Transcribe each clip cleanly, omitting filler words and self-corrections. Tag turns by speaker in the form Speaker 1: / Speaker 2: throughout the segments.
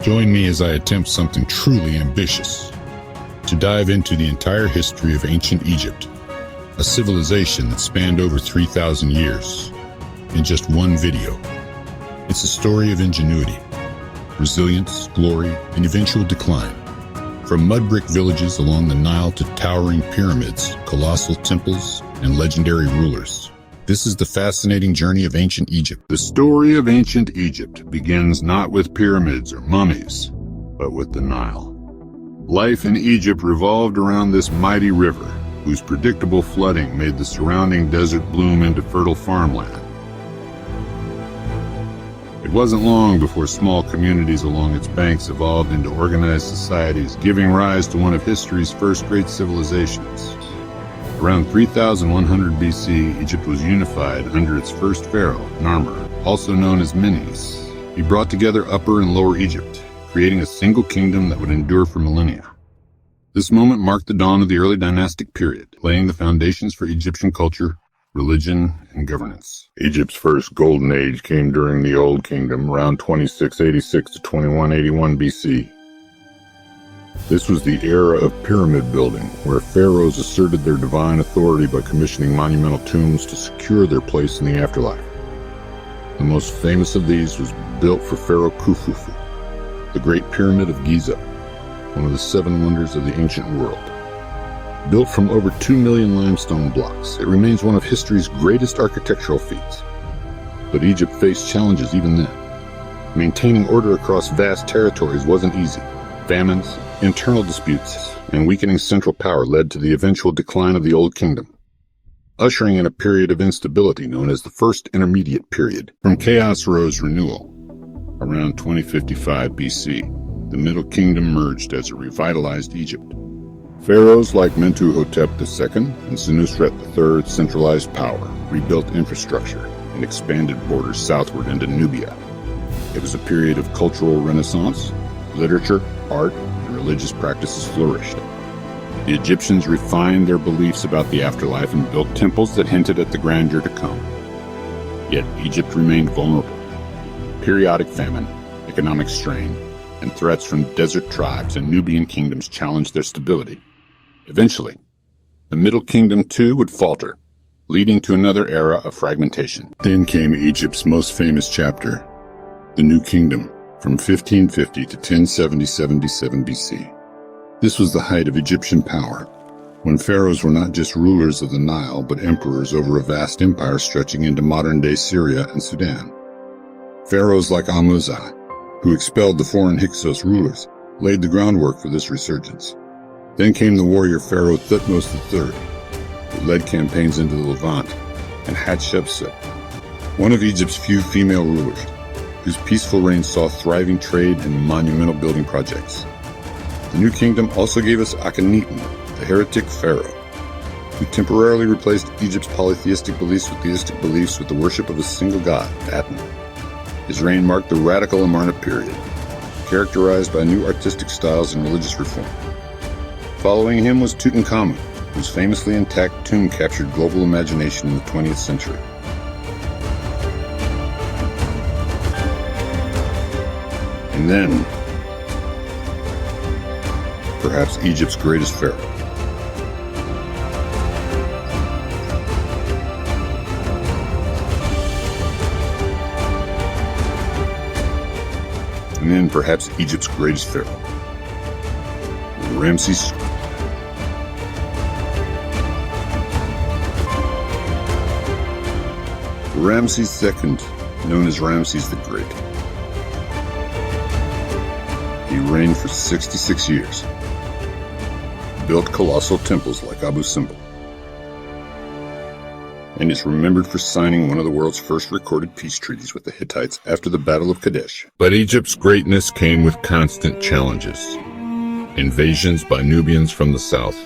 Speaker 1: Join me as I attempt something truly ambitious, to dive into the entire history of ancient Egypt, a civilization that spanned over 3,000 years, in just one video. It's a story of ingenuity, resilience, glory, and eventual decline. From mud brick villages along the Nile to towering pyramids, colossal temples, and legendary rulers. This is the fascinating journey of ancient Egypt. The story of ancient Egypt begins not with pyramids or mummies, but with the Nile. Life in Egypt revolved around this mighty river, whose predictable flooding made the surrounding desert bloom into fertile farmland. It wasn't long before small communities along its banks evolved into organized societies, giving rise to one of history's first great civilizations. Around 3100 BC, Egypt was unified under its first pharaoh, Narmer, also known as Menes. He brought together Upper and Lower Egypt, creating a single kingdom that would endure for millennia. This moment marked the dawn of the early dynastic period, laying the foundations for Egyptian culture, religion, and governance. Egypt's first golden age came during the Old Kingdom, around 2686 to 2181 BC. This was the era of pyramid building, where pharaohs asserted their divine authority by commissioning monumental tombs to secure their place in the afterlife. The most famous of these was built for Pharaoh Khufufu, the Great Pyramid of Giza, one of the 7 wonders of the ancient world. Built from over 2 million limestone blocks, it remains one of history's greatest architectural feats. But Egypt faced challenges even then. Maintaining order across vast territories wasn't easy. Famines, internal disputes, and weakening central power led to the eventual decline of the Old Kingdom, ushering in a period of instability known as the First Intermediate Period. From chaos rose renewal. Around 2055 BC, the Middle Kingdom merged as a revitalized Egypt. Pharaohs like Mentuhotep II and Senusret III centralized power, rebuilt infrastructure, and expanded borders southward into Nubia. It was a period of cultural renaissance. Literature, art, and religious practices flourished. The Egyptians refined their beliefs about the afterlife and built temples that hinted at the grandeur to come. Yet Egypt remained vulnerable. Periodic famine, economic strain, and threats from desert tribes and Nubian kingdoms challenged their stability. Eventually, the Middle Kingdom too would falter, leading to another era of fragmentation. Then came Egypt's most famous chapter, the New Kingdom, from 1550 to 1077 BC. This was the height of Egyptian power, when pharaohs were not just rulers of the Nile, but emperors over a vast empire stretching into modern-day Syria and Sudan. Pharaohs like Al-Musa, who expelled the foreign Hyksos rulers, laid the groundwork for this resurgence. Then came the warrior pharaoh Thutmose III, who led campaigns into the Levant, and Hatshepsut, one of Egypt's few female rulers, whose peaceful reign saw thriving trade and monumental building projects. The New Kingdom also gave us Akhenaten, the heretic pharaoh, who temporarily replaced Egypt's polytheistic beliefs with theistic beliefs with the worship of a single god, Aten. His reign marked the radical Amarna period, characterized by new artistic styles and religious reform. Following him was Tutankhamun, whose famously intact tomb captured global imagination in the 20th century. And then, perhaps Egypt's greatest pharaoh. And then perhaps Egypt's greatest pharaoh, Ramses. Ramses II, known as Ramses the Great. He reigned for 66 years, built colossal temples like Abu Simbel, and is remembered for signing one of the world's first recorded peace treaties with the Hittites after the Battle of Kadesh. But Egypt's greatness came with constant challenges. Invasions by Nubians from the south,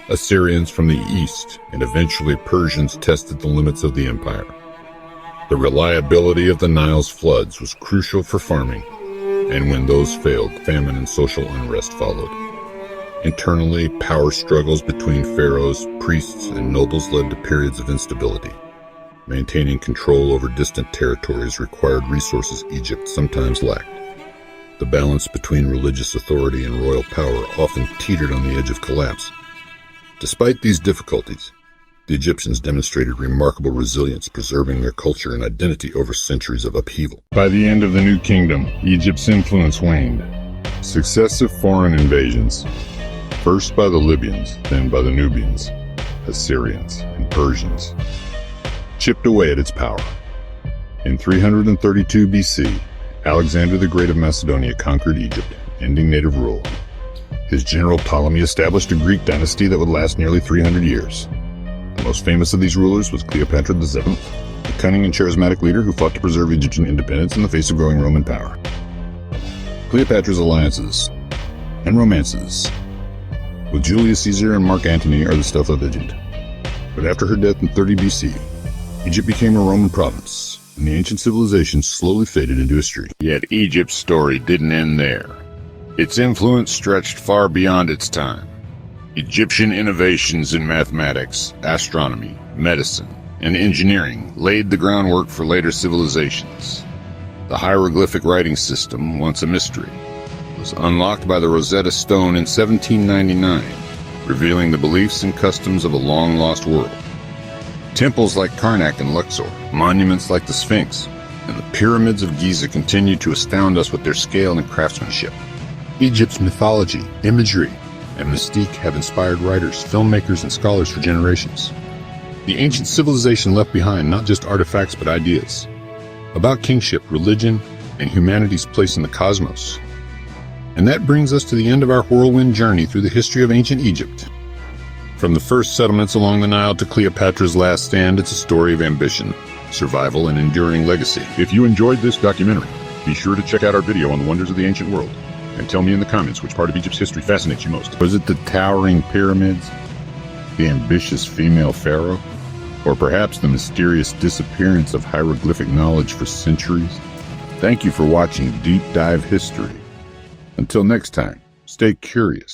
Speaker 1: Assyrians from the east, and eventually Persians tested the limits of the empire. The reliability of the Nile's floods was crucial for farming, and when those failed, famine and social unrest followed. Internally, power struggles between pharaohs, priests, and nobles led to periods of instability. Maintaining control over distant territories required resources Egypt sometimes lacked. The balance between religious authority and royal power often teetered on the edge of collapse. Despite these difficulties, the Egyptians demonstrated remarkable resilience, preserving their culture and identity over centuries of upheaval. By the end of the New Kingdom, Egypt's influence waned. Successive foreign invasions, first by the Libyans, then by the Nubians, Assyrians, and Persians, chipped away at its power. In 332 BC, Alexander the Great of Macedonia conquered Egypt, ending native rule. His general Ptolemy established a Greek dynasty that would last nearly 300 years. The most famous of these rulers was Cleopatra VII, a cunning and charismatic leader who fought to preserve Egyptian independence in the face of growing Roman power. Cleopatra's alliances and romances with Julius Caesar and Mark Antony are the stuff of legend. But after her death in 30 BC, Egypt became a Roman province, and the ancient civilization slowly faded into history. Yet Egypt's story didn't end there. Its influence stretched far beyond its time. Egyptian innovations in mathematics, astronomy, medicine, and engineering laid the groundwork for later civilizations. The hieroglyphic writing system, once a mystery, was unlocked by the Rosetta Stone in 1799, revealing the beliefs and customs of a long-lost world. Temples like Karnak and Luxor, monuments like the Sphinx, and the pyramids of Giza continue to astound us with their scale and craftsmanship. Egypt's mythology, imagery, and mystique have inspired writers, filmmakers, and scholars for generations. The ancient civilization left behind not just artifacts but ideas about kingship, religion, and humanity's place in the cosmos. And that brings us to the end of our whirlwind journey through the history of ancient Egypt. From the first settlements along the Nile to Cleopatra's last stand, it's a story of ambition, survival, and enduring legacy. If you enjoyed this documentary, be sure to check out our video on the wonders of the ancient world, and tell me in the comments which part of Egypt's history fascinates you most. Was it the towering pyramids, the ambitious female pharaoh, or perhaps the mysterious disappearance of hieroglyphic knowledge for centuries? Thank you for watching Deep Dive History. Until next time, stay curious.